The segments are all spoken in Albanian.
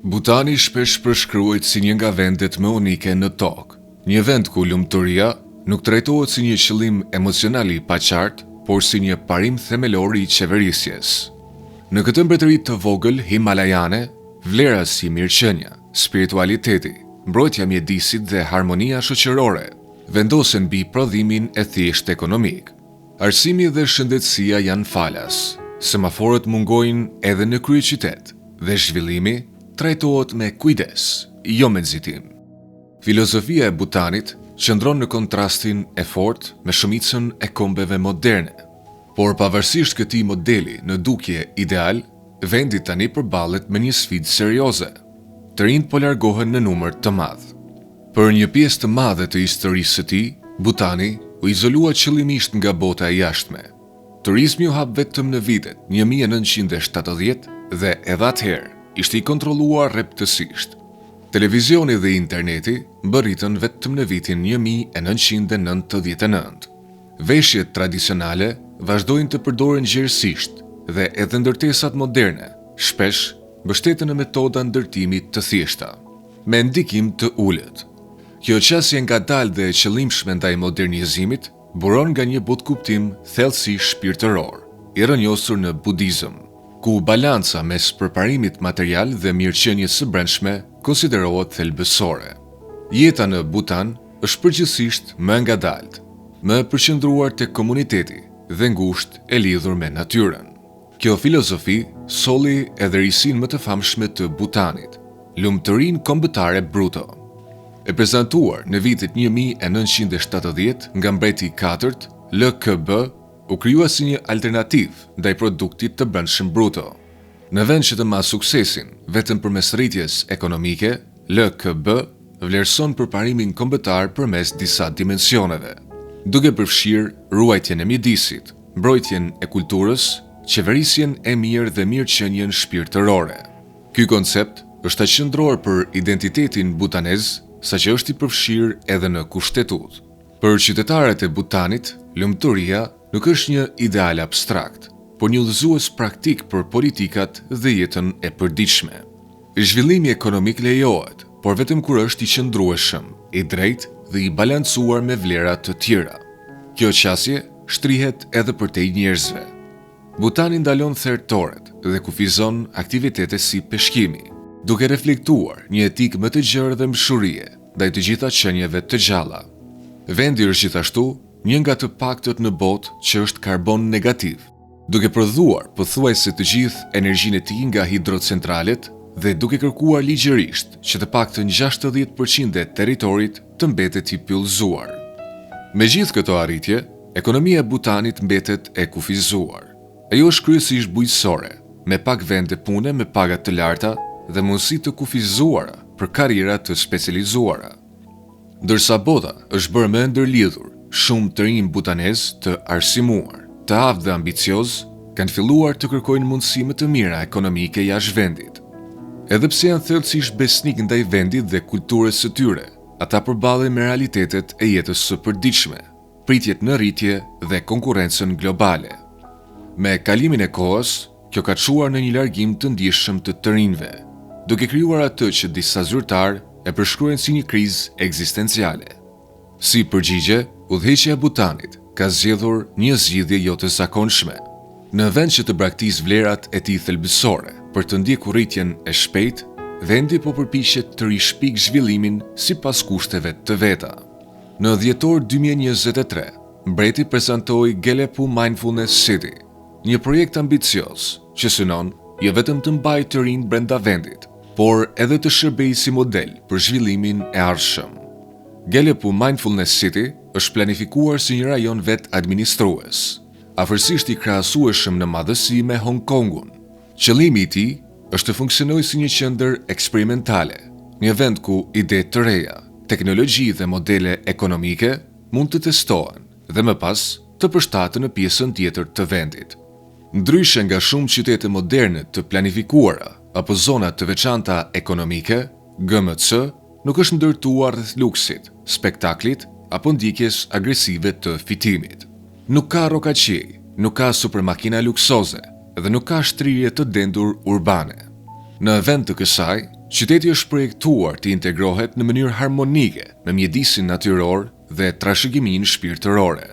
Butani shpesh përshkruhet si një nga vendet më unike në tokë, një vend ku lumturia nuk trajtohet si një qëllim emocional i paqartë, por si një parim themelor i qeverisjes. Në këtë mbretëri të vogël himalajane, vlera si mirëqenia, spiritualiteti, mbrojtja mjedisit dhe harmonia shoqërore vendosen mbi prodhimin e thjesht ekonomik. Arsimi dhe shëndetësia janë falas, semaforët mungojnë edhe në kryeqytet dhe zhvillimi trajtohet me kujdes, jo me nxitim. Filozofia e Butanit qëndron në kontrastin e fortë me shumicën e kombeve moderne, por pavarësisht këtij modeli në dukje ideal, vendi tani përballet me një sfidë serioze. Të rinjt po largohen në numër të madh. Për një pjesë të madhe të historisë së tij, Butani u izolua qëllimisht nga bota e jashtme. Turizmi u hap vetëm në vitet 1970 dhe edhe atëherë ishte i kontrolluar rreptësisht. Televizioni dhe interneti mbërritën vetëm në vitin 1999. Veshjet tradicionale vazhdojnë të përdoren gjerësisht dhe edhe ndërtesat moderne shpesh mbështeten në metoda ndërtimi të thjeshta, me ndikim të ulët. Kjo qasje ngadalë dhe e qëllimshme ndaj modernizimit buron nga një butkuptim thellësisht shpirtëror, i rrënjosur në budizëm, ku balanca mes përparimit material dhe mirëqenies së brendshme konsiderohet thelbësore. Jeta në Butan është përgjithsisht më ngadalt, më përqendruar tek komuniteti dhe ngushtë e lidhur me natyrën. Kjo filozofi solli edhe risin më të famshme të Butanit, lumturinë kombëtare bruto. E prezantuar në vitet 1970 nga mbreti i katërt, LKB u krijua si një alternativë ndaj produktit të brendshëm bruto. Në vend që të marrë suksesin vetëm përmes rritjes ekonomike, LKB vlerëson përparimin kombëtar përmes disa dimensioneve, duke përfshirë ruajtjen e mjedisit, mbrojtjen e kulturës, qeverisjen e mirë dhe mirëqenien shpirtërore. Ky koncept është qendror për identitetin butanez, saqë është i përfshirë edhe në kushtetut. Për qytetarët e Butanit, lumturia nuk është një ideal abstrakt, por një udhëzues praktik për politikat dhe jetën e përditshme. Zhvillimi ekonomik lejohet, por vetëm kur është i qëndrueshëm, i drejtë dhe i balancuar me vlera të tjera. Kjo qasje shtrihet edhe përtej njerëzve. Butani ndalon thertoret dhe kufizon aktivitete si peshkimi, duke reflektuar një etik më të gjerë dhe mshurie ndaj të gjitha qenieve të gjalla. Vendi është gjithashtu një nga të paktët në botë që është karbon negativ, duke prodhuar pothuajse të gjithë energjinë e tij nga hidrocentralet dhe duke kërkuar ligjërisht që të paktën 60% e territorit të mbetet i pyllëzuar. Me gjithë këto arritje, ekonomia e Butanit mbetet e kufizuar. Ajo është kryesisht bujqësore, me pak vende pune me paga të larta dhe mundësi të kufizuara për karriera të specializuara. Ndërsa bota është bërë më ndërlidhur, shumë të rinj butanez të arsimuar, të aftë dhe ambicioz, kanë filluar të kërkojnë mundësi më të mira ekonomike jashtë vendit. Edhe pse janë thellësisht besnik ndaj vendit dhe kulturës së tyre, ata përballen me realitetet e jetës së përditshme, pritjet në rritje dhe konkurrencën globale. Me kalimin e kohës, kjo ka çuar në një largim të ndjeshëm të rinjve, duke krijuar atë që disa zyrtar e përshkruajnë si një krizë ekzistenciale. Si përgjigje, udhëheqja e Butanit ka zgjedhur një zgjidhje jo të zakonshme. Në vend që të braktisë vlerat e tij thelbësore për të ndjekur rritjen e shpejtë, vendi po përpiqet të rishpik zhvillimin sipas kushteve të veta. Në dhjetor 2023, mbreti prezantoi Gelepu Mindfulness City, një projekt ambicioz që synon jo vetëm të mbajë të rinj brenda vendit, por edhe të shërbejë si model për zhvillimin e ardhshëm. Gelepu Mindfulness City është planifikuar si një rajon vet administrues, afërsisht i krahasueshëm në madhësi me Hong Kongun. Qëllimi i tij është të funksionojë si një qendër eksperimentale, një vend ku ide të reja, teknologji dhe modele ekonomike mund të testohen dhe më pas të përshtaten në pjesën tjetër të vendit. Ndryshe nga shumë qytete moderne të planifikuara apo zona të veçanta ekonomike, GMC nuk është ndërtuar rreth luksit, spektaklit apo ndjekjes agresive të fitimit. Nuk ka rokaqej, nuk ka supermakina luksoze dhe nuk ka shtrirje të dendur urbane. Në vend të kësaj, Qyteti është projektuar të integrohet në mënyrë harmonike me mjedisin natyror dhe trashëgiminë shpirtërore.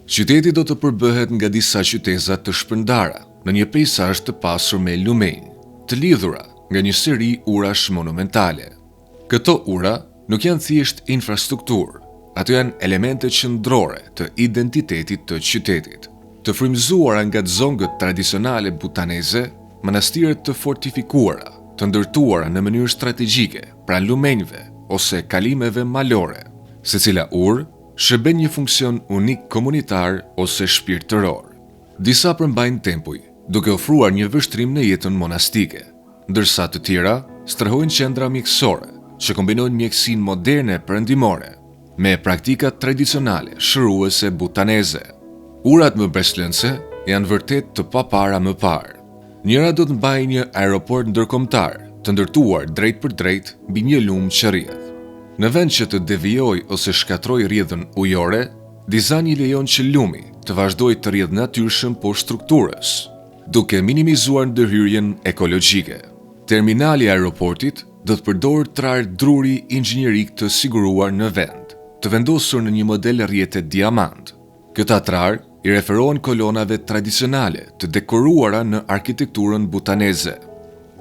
Qyteti do të përbëhet nga disa qyteza të shpërndara në një peizazh të pasur me lumenj, të lidhura nga një seri urash monumentale. Këto ura nuk janë thjesht infrastrukturë, ato janë elemente qendrore të identitetit të qytetit, të frymëzuara nga zongët tradicionale butaneze, manastiret të fortifikuara, të ndërtuara në mënyrë strategjike pranë lumenjve ose kalimeve malore. Secila urë shërben një funksion unik komunitar ose shpirtëror. Disa përmbajnë tempuj, duke ofruar një vështrim në jetën monastike, ndërsa të tjera strehojnë qendra mjekësore, që kombinojnë mjekësinë moderne perëndimore me praktikat tradicionale shëruese butaneze. Urat më breslënse janë vërtet të papara më parë. Njëra do të mbajë një aeroport ndërkombëtar, të ndërtuar drejt për drejt mbi një lumë që rrjedh. Në vend që të devijojë ose shkatrojë rrjedhën ujore, dizajni lejon që lumi të vazhdojë të rrjedhë natyrshëm poshtë strukturës, duke minimizuar ndërhyrjen ekologjike. Terminali i aeroportit do të përdorë trar druri inxhinierik të siguruar në vend, të vendosur në një model rrjete diamant. Këta trar i referohen kolonave tradicionale të dekoruara në arkitekturën butaneze,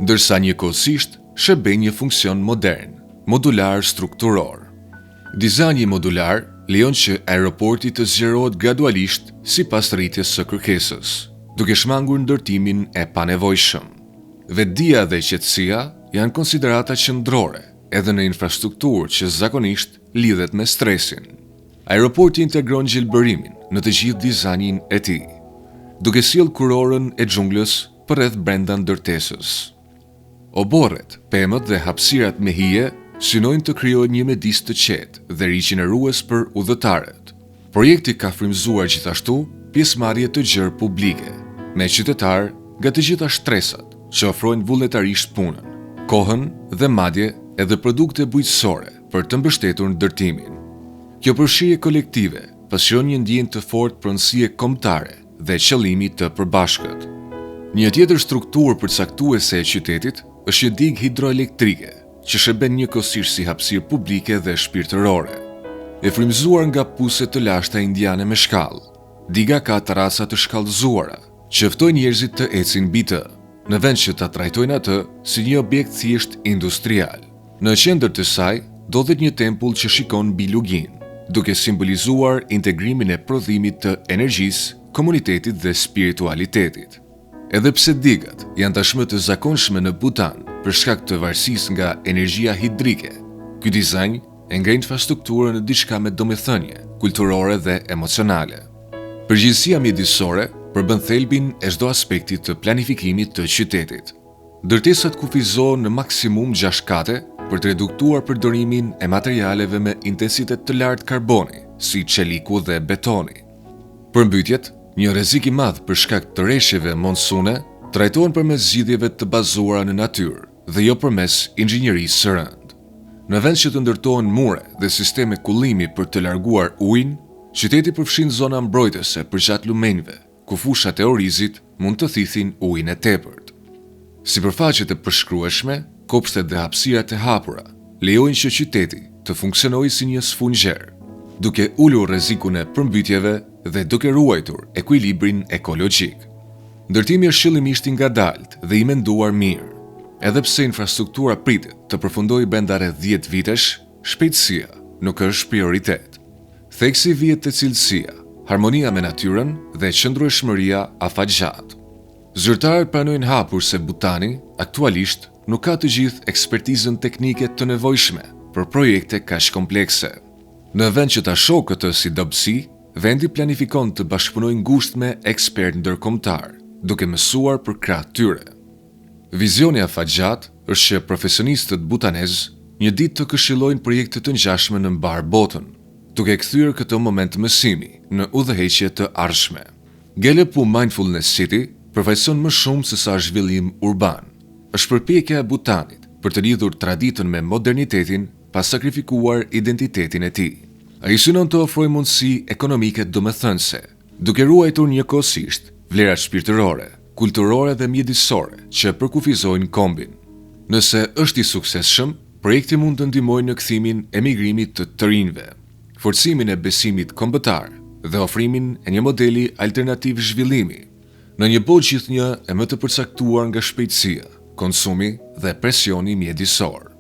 ndërsa njëkohësisht shërben një funksion modern, modular strukturor. Dizajni modular lejon që aeroporti të zgjerohet gradualisht sipas rritjes së kërkesës, duke shmangur ndërtimin e panevojshëm. Vetdia dhe qetësia janë konsiderata qendrore edhe në infrastrukturë që zakonisht lidhet me stresin. Aeroporti integron gjelbërimin në të gjithë dizajnin e tij, duke sjellë kurorën e xhunglës përreth brenda ndërtesës. Oborret, pemët dhe hapësirat me hije synojnë të krijojnë një mjedis të qetë dhe riqenerues për udhëtarët. Projekti ka frymëzuar gjithashtu pjesëmarrje të gjerë publike, me qytetarë nga të gjitha shtresat që ofrojnë vullnetarisht punën, kohën dhe madje edhe produkte bujqësore për të mbështetur ndërtimin. Kjo përfshirje kolektive pasqyron një ndjenjë të fortë pronësie kombëtare dhe qëllimi të përbashkët. Një tjetër strukturë përcaktuese e qytetit është një digë hidroelektrike, që shërben njëkohësisht si hapësirë publike dhe shpirtërore. E frymëzuar nga puse të lashta indiane me shkallë, diga ka terraca të shkallëzuara, që ftojnë njerëzit të ecin mbi të, në vend që ta trajtojnë atë si një objekt thjesht industrial. Në qendër të saj ndodhet një tempull që shikon mbi lugin, duke simbolizuar integrimin e prodhimit të energjisë, komunitetit dhe spiritualitetit. Edhe pse digat janë tashmë të zakonshme në Butan për shkak të varësisë nga energjia hidrike, ky dizajn e ngre infrastrukturën në diçka me domethënie kulturore dhe emocionale. Përgjegjësia mjedisore përbën thelbin e çdo aspekti të planifikimit të qytetit. Ndërtesat kufizohen në maksimum 6 kate për të reduktuar përdorimin e materialeve me intensitet të lartë karboni, si çeliku dhe betoni. Përmbytjet, një rrezik i madh për shkak të rreshjeve monsune, trajtohen përmes zgjidhjeve të bazuara në natyrë dhe jo përmes inxhinierisë së rëndë. Në vend që të ndërtohen mure dhe sisteme kullimi për të larguar ujin, qyteti përfshin zona mbrojtëse përgjatë lumenjve, ku fushat e orizit mund të thithin ujin e tepërt. Sipërfaqet e përshkrueshme, kopshtet dhe hapësirat e hapura lejojnë që qyteti të funksionojë si një sfungjer, duke ulur rrezikun e përmbytjeve dhe duke ruajtur ekuilibrin ekologjik. Ndërtimi është qëllimisht i ngadalt dhe i menduar mirë. Edhe pse infrastruktura pritet të përfundojë brenda rreth 10 vitesh, shpejtësia nuk është prioritet. Theksi vihet te cilësia, harmonia me natyrën dhe qëndrueshmëria afatgjat. Zyrtarët pranojnë hapur se Butani aktualisht nuk ka të gjithë ekspertizën teknike të nevojshme për projekte kaq komplekse. Në vend që ta shohë këtë si dobësi, vendi planifikon të bashkëpunojë ngushtë me ekspertë ndërkombëtar, duke mësuar për krah tyre. Vizioni afatgjat është që profesionistët butanez një ditë të këshillojnë projekte të ngjashme në mbar botën, duke kthyer këtë moment mësimi në udhëheqje të ardhshme. Gelepu Mindfulness City përfaqëson më shumë se sa zhvillim urban. Është përpjekja e Butanit për të lidhur traditën me modernitetin pa sakrifikuar identitetin e tij. Ai synon të ofrojë mundësi ekonomike domethënëse, duke ruajtur njëkohësisht vlerat shpirtërore, kulturore dhe mjedisore që përkufizojnë kombin. Nëse është i suksesshëm, projekti mund të ndihmojë në kthimin e migrimit të rinjve, forcimin e besimit kombëtar dhe ofrimin e një modeli alternativ zhvillimi, në një botë gjithnjë e më të përcaktuar nga shpejtësia, konsumi dhe presioni mjedisor.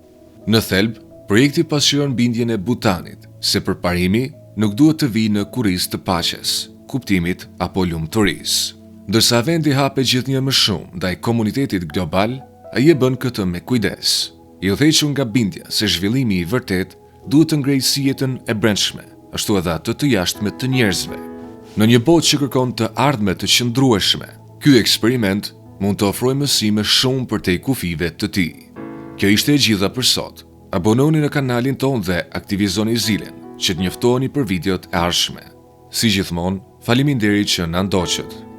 Në thelb, projekti pasqyron bindjen e Bhutanit se përparimi nuk duhet të vijë në kurriz të paqes, kuptimit apo lumturisë. Ndërsa vendi hape gjithnjë më shumë ndaj komunitetit global, ai e bën këtë me kujdes, i udhëhequr nga bindja se zhvillimi i vërtet duhet të ngrejë si jetën e brendshme, ashtu edhe atë të jashtme të njerëzve. Në një botë që kërkon të ardhme të qëndrueshme, ky eksperiment mund të ofrojë mësime shumë për te kufive të tij. Kjo ishte e gjitha për sot. Abononi në kanalin ton dhe aktivizoni zilën që të njoftoni për videot e ardhshme. Si gjithmonë, faleminderit që na ndoqët.